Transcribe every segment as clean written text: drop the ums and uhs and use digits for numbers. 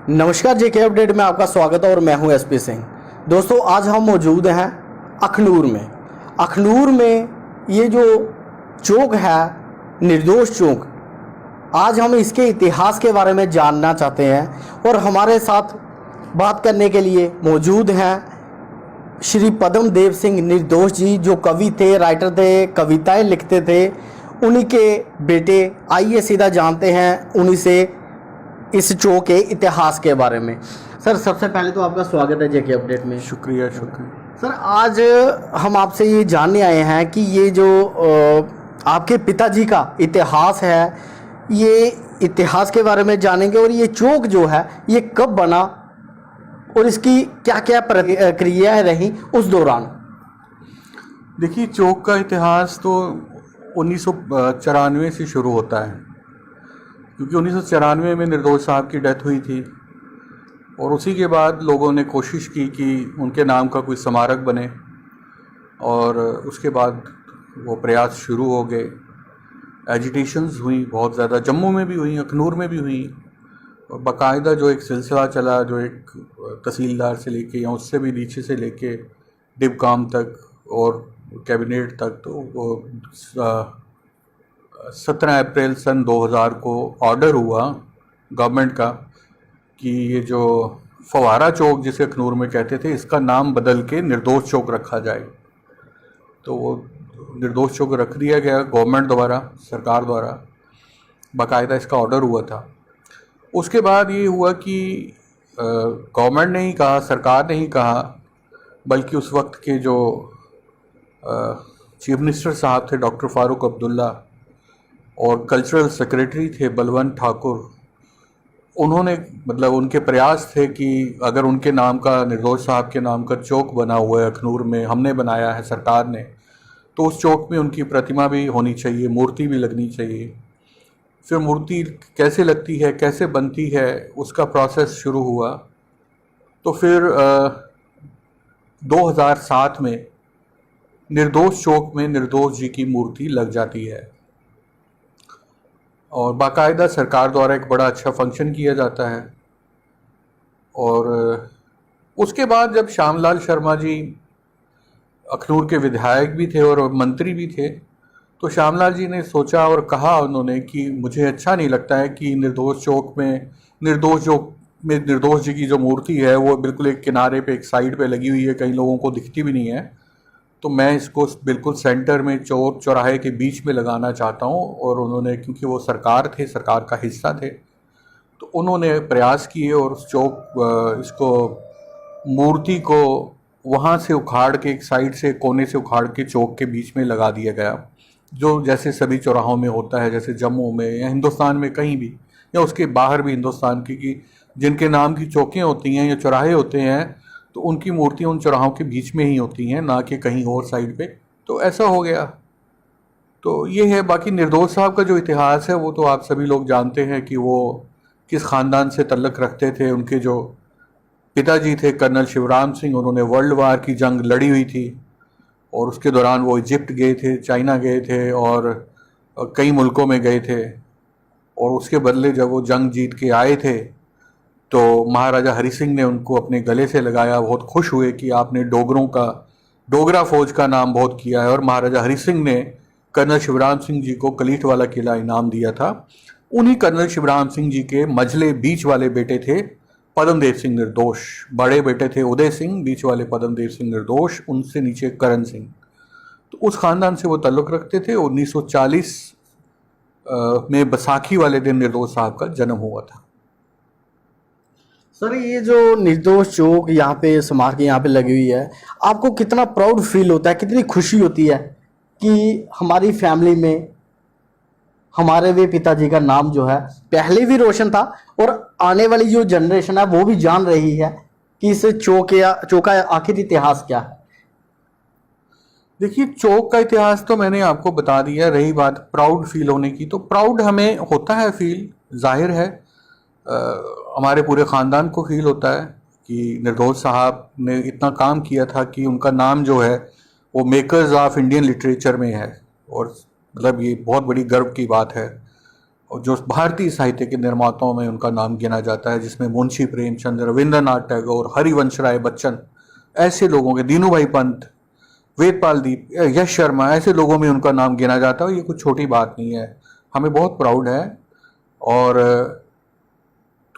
नमस्कार, जेके अपडेट में आपका स्वागत है और मैं हूं एसपी सिंह। दोस्तों, आज हम मौजूद हैं अखनूर में। अखनूर में ये जो चौक है, निर्दोष चौक, आज हम इसके इतिहास के बारे में जानना चाहते हैं और हमारे साथ बात करने के लिए मौजूद हैं श्री पद्म देव सिंह निर्दोष जी, जो कवि थे, राइटर थे, कविताएं लिखते थे। उन्हीं के बेटे। आइए सीधा जानते हैं उन्हीं से इस चौक के इतिहास के बारे में। सर, सबसे पहले तो आपका स्वागत है जेके अपडेट में। शुक्रिया। सर, आज हम आपसे ये जानने आए हैं कि ये जो आपके पिताजी का इतिहास है, ये इतिहास के बारे में जानेंगे और ये चौक जो है ये कब बना और इसकी क्या क्या प्रक्रियाएं रही उस दौरान। देखिए, चौक का इतिहास तो 1994 से शुरू होता है, क्योंकि 1994 में निर्दोष साहब की डेथ हुई थी और उसी के बाद लोगों ने कोशिश की कि उनके नाम का कोई स्मारक बने और उसके बाद वो प्रयास शुरू हो गए। एजिटेशंस हुई बहुत ज़्यादा, जम्मू में भी हुई, अखनूर में भी हुई, और बाकायदा जो एक सिलसिला चला, जो एक तहसीलदार से लेके या उससे भी नीचे से लेके डिबकाम तक और कैबिनेट तक, तो वो 17 अप्रैल सन 2000 को ऑर्डर हुआ गवर्नमेंट का कि ये जो फवारा चौक जिसे अखनूर में कहते थे, इसका नाम बदल के निर्दोष चौक रखा जाए। तो वो निर्दोष चौक रख दिया गया गवर्नमेंट द्वारा, सरकार द्वारा, बाकायदा इसका ऑर्डर हुआ था। उसके बाद ये हुआ कि गवर्नमेंट ने ही कहा, सरकार ने ही कहा, बल्कि उस वक्त के जो चीफ मिनिस्टर साहब थे डॉक्टर फारूक अब्दुल्ला और कल्चरल सेक्रेटरी थे बलवंत ठाकुर, उन्होंने मतलब उनके प्रयास थे कि अगर उनके नाम का, निर्दोष साहब के नाम का चौक बना हुआ है अखनूर में, हमने बनाया है सरकार ने, तो उस चौक में उनकी प्रतिमा भी होनी चाहिए, मूर्ति भी लगनी चाहिए। फिर मूर्ति कैसे लगती है, कैसे बनती है, उसका प्रोसेस शुरू हुआ। तो फिर 2007 में निर्दोष चौक में निर्दोष जी की मूर्ति लग जाती है और बाकायदा सरकार द्वारा एक बड़ा अच्छा फंक्शन किया जाता है। और उसके बाद जब श्यामलाल शर्मा जी अखनूर के विधायक भी थे और मंत्री भी थे, तो श्यामलाल जी ने सोचा और कहा उन्होंने कि मुझे अच्छा नहीं लगता है कि निर्दोष चौक में निर्दोष जी की जो मूर्ति है वो बिल्कुल एक किनारे पे, एक साइड पे लगी हुई है, कई लोगों को दिखती भी नहीं है। तो मैं इसको बिल्कुल सेंटर में, चौराहे के बीच में लगाना चाहता हूँ। और उन्होंने, क्योंकि वो सरकार थे, सरकार का हिस्सा थे, तो उन्होंने प्रयास किए और उस इसको मूर्ति को वहाँ से उखाड़ के, एक साइड से, कोने से उखाड़ के चौक के बीच में लगा दिया गया, जो जैसे सभी चौराहों में होता है, जैसे जम्मू में या हिंदुस्तान में कहीं भी या उसके बाहर भी हिंदुस्तान की, कि जिनके नाम की चौकियाँ होती हैं या चौराहे होते हैं, तो उनकी मूर्तियाँ उन चौराहों के बीच में ही होती हैं, ना कि कहीं और साइड पे। तो ऐसा हो गया। तो ये है। बाकी निर्दोष साहब का जो इतिहास है वो तो आप सभी लोग जानते हैं कि वो किस ख़ानदान से तल्लुक़ रखते थे। उनके जो पिताजी थे कर्नल शिवराम सिंह, उन्होंने वर्ल्ड वार की जंग लड़ी हुई थी और उसके दौरान वो इजिप्ट गए थे, चाइना गए थे और कई मुल्कों में गए थे। और उसके बदले जब वो जंग जीत के आए थे तो महाराजा हरि सिंह ने उनको अपने गले से लगाया, बहुत खुश हुए कि आपने डोगरा फौज का नाम बहुत किया है। और महाराजा हरि सिंह ने कर्नल शिवराम सिंह जी को कलीठ वाला किला इनाम दिया था। उन्हीं कर्नल शिवराम सिंह जी के मझले बीच वाले बेटे थे पद्म देव सिंह निर्दोष। बड़े बेटे थे उदय सिंह, बीच वाले पद्म देव सिंह निर्दोष, उनसे नीचे करण सिंह। तो उस ख़ानदान से वो ताल्लुक़ रखते थे। 1940 में बैसाखी वाले दिन निर्दोष साहब का जन्म हुआ था। सर, ये जो निर्दोष चौक यहाँ पे, स्मारक यहाँ पे लगी हुई है, आपको कितना प्राउड फील होता है, कितनी खुशी होती है कि हमारी फैमिली में हमारे भी पिताजी का नाम जो है पहले भी रोशन था और आने वाली जो जनरेशन है वो भी जान रही है कि इस चौक का आखिर इतिहास क्या है। देखिए, चौक का इतिहास तो मैंने आपको बता दिया। रही बात प्राउड फील होने की, तो प्राउड हमें होता है फील, जाहिर है हमारे पूरे ख़ानदान को फील होता है कि निर्दोष साहब ने इतना काम किया था कि उनका नाम जो है वो मेकर्स ऑफ इंडियन लिटरेचर में है। और मतलब ये बहुत बड़ी गर्व की बात है। और जो भारतीय साहित्य के निर्माताओं में उनका नाम गिना जाता है, जिसमें मुंशी प्रेमचंद, रविंद्रनाथ टैगोर, हरिवंश राय बच्चन, ऐसे लोगों के, दीनू भाई पंत, वेदपाल दीप, यश शर्मा, ऐसे लोगों में उनका नाम गिना जाता है। ये कुछ छोटी बात नहीं है, हमें बहुत प्राउड है। और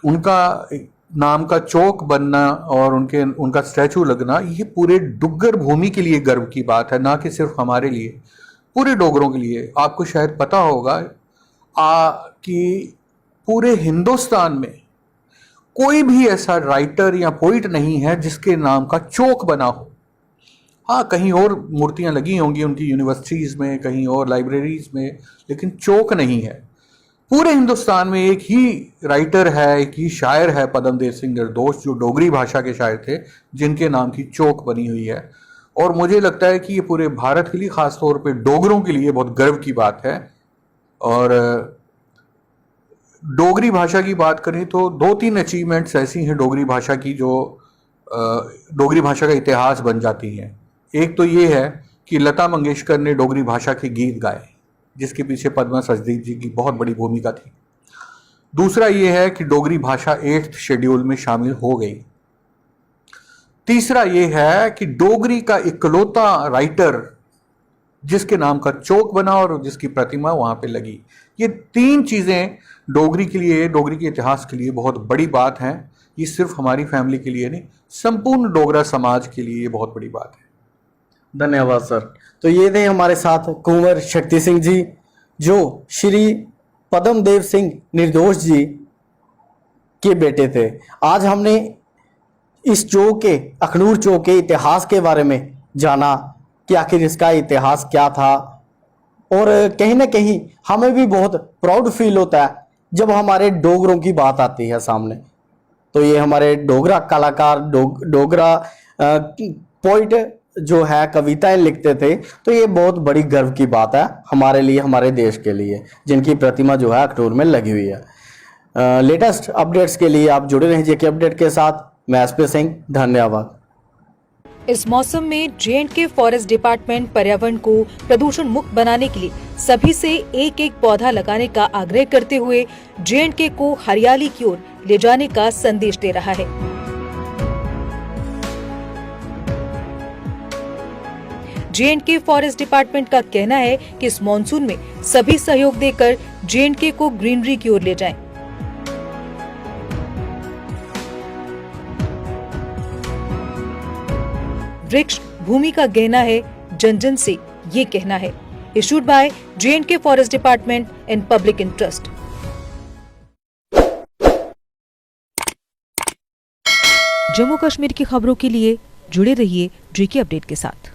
उनका नाम का चौक बनना और उनका स्टैचू लगना, ये पूरे डुग्गर भूमि के लिए गर्व की बात है, ना कि सिर्फ हमारे लिए, पूरे डोगरों के लिए। आपको शायद पता होगा कि पूरे हिंदुस्तान में कोई भी ऐसा राइटर या पोइट नहीं है जिसके नाम का चौक बना हो। हाँ, कहीं और मूर्तियां लगी होंगी उनकी यूनिवर्सिटीज़ में, कहीं और लाइब्रेरीज में, लेकिन चौक नहीं है। पूरे हिंदुस्तान में एक ही राइटर है, एक ही शायर है, पद्मदेव सिंह निर्दोष, जो डोगरी भाषा के शायर थे, जिनके नाम की चौक बनी हुई है। और मुझे लगता है कि ये पूरे भारत के लिए, ख़ास तौर पे डोगरों के लिए बहुत गर्व की बात है। और डोगरी भाषा की बात करें तो 2-3 अचीवमेंट्स ऐसी हैं डोगरी भाषा की जो डोगरी भाषा का इतिहास बन जाती हैं। एक तो ये है कि लता मंगेशकर ने डोगरी भाषा के गीत गाए, जिसके पीछे पद्मा सचदेव जी की बहुत बड़ी भूमिका थी। दूसरा ये है कि डोगरी भाषा 8th शेड्यूल में शामिल हो गई। तीसरा ये है कि डोगरी का इकलौता राइटर जिसके नाम का चौक बना और जिसकी प्रतिमा वहां पे लगी। ये 3 चीजें डोगरी के लिए, डोगरी के इतिहास के लिए बहुत बड़ी बात हैं। ये सिर्फ हमारी फैमिली के लिए नहीं, संपूर्ण डोगरा समाज के लिए ये बहुत बड़ी बात है। धन्यवाद सर। तो ये थे हमारे साथ कुंवर शक्ति सिंह जी, जो श्री पद्मदेव सिंह निर्दोष जी के बेटे थे। आज हमने इस चौक के, अखनूर चौक के इतिहास के बारे में जाना कि आखिर इसका इतिहास क्या था। और कहीं ना कहीं हमें भी बहुत प्राउड फील होता है जब हमारे डोगरों की बात आती है सामने। तो ये हमारे डोगरा कलाकार, डोगरा पोइट जो है कविताएं लिखते थे, तो ये बहुत बड़ी गर्व की बात है हमारे लिए, हमारे देश के लिए, जिनकी प्रतिमा जो है अखनूर में लगी हुई है। लेटेस्ट अपडेट्स के लिए आप जुड़े रहें जेके अपडेट के साथ। मैं एसपी सिंह, धन्यवाद। इस मौसम में J&K फॉरेस्ट डिपार्टमेंट पर्यावरण को प्रदूषण मुक्त बनाने के लिए सभी से एक पौधा लगाने का आग्रह करते हुए J&K को हरियाली की ओर ले जाने का संदेश दे रहा है। J&K फॉरेस्ट डिपार्टमेंट का कहना है कि इस मॉनसून में सभी सहयोग देकर J&K को ग्रीनरी की ओर ले जाएं। वृक्ष भूमि का गहना है, जन जन से ये कहना है। Issued by J&K forest department in public interest. Jammu Kashmir की खबरों के लिए जुड़े रहिए JK अपडेट के साथ।